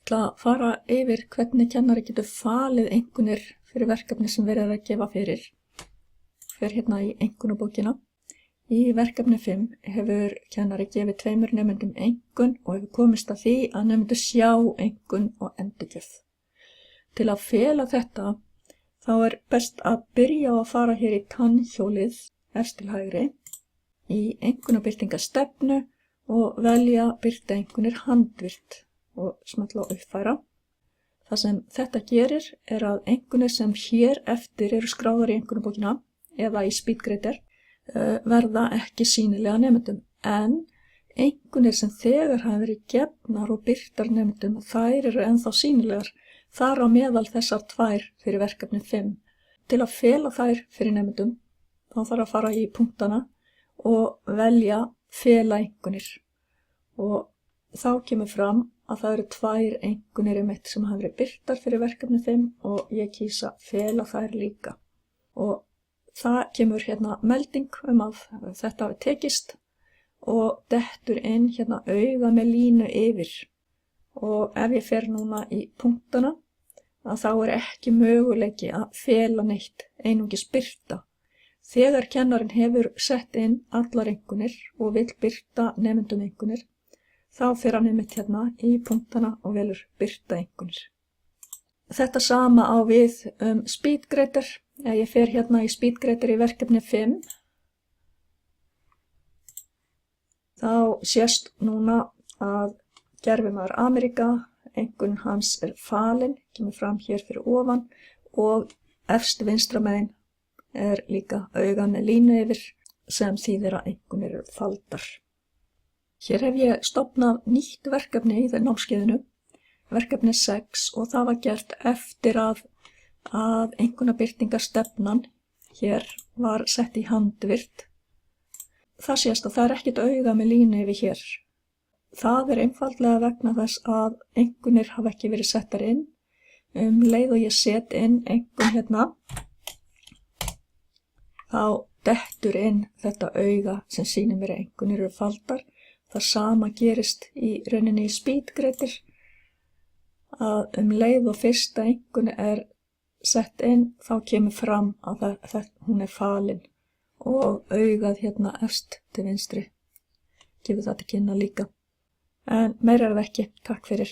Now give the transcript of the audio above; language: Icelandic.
ætla að fara yfir hvernig kennari getur falið einkunnir fyrir verkefni sem verið er að gefa fyrir. Fer hérna í einkunnabókina. Í verkefni 5 hefur kennari gefið 2 nemendum einkunn og hefur komist að því að nemendur sjá einkunn og endurgjöf. Til að fela þetta þá er best að byrja á að fara hér í tannhjólið efst til hægri, í einkunnabirtingastefnu og velja birta einkunnir handvirkt og smella á uppfæra. Það sem þetta gerir er að einkunnir sem hér eftir eru skráðar í einkunnabókina eða í SpeedGrader verða ekki sýnilega nemendum, en einkunnir sem þegar hafa verið gefnar og birtar nemendum, þær eru ennþá sýnilegar, þar á meðal þessar 2 fyrir verkefni 5. Til að fela þær fyrir nemendum, þá þarf að fara í punktana og velja fela einkunnir. Og þá kemur fram að það eru 2 einkunnir sem hafa verið birtar fyrir verkefni 5 og ég kýsa fela þær líka. Og það kemur hérna melding að þetta hafi tekist og dettur inn hérna auga með línu yfir. Og ef ég fer núna í punktana, þá er ekki möguleiki að fela neitt, einungis birta. Þegar kennarinn hefur sett inn allar einkunnir og vill birta nemendum einkunnir, þá fer hann einmitt hérna í punktana og velur birta einkunnir. Þetta sama á við SpeedGrader. Ef ég fer hérna í SpeedGrader í verkefni 5, þá sést núna að gervimaður Ameríka, einkunn hans er falin, kemur fram hér fyrir ofan og efst vinstra megin er líka auga með línu yfir sem þýðir að einkunnir eru faldar. Hér hef ég stofnað nýtt verkefni í þeim námskeiðinu, verkefni 6, og það var gert eftir að einkunnabirtingarstefnan hér var sett í handvirkt. Það sést að það er ekkert auga með línu yfir hér. Það er einfaldlega vegna þess að einkunnir hafa ekki verið settar inn. Leið og ég set inn einkunn hérna, þá dettur inn þetta auga sem sýnir mér að einkunnir eru faldar. Það sama gerist í rauninni í SpeedGrader, að leið og fyrsta einkunn er sett inn, þá kemur fram að hún er falin og augað hérna efst til vinstri gefur það til kynna líka. En meira er það ekki. Takk fyrir.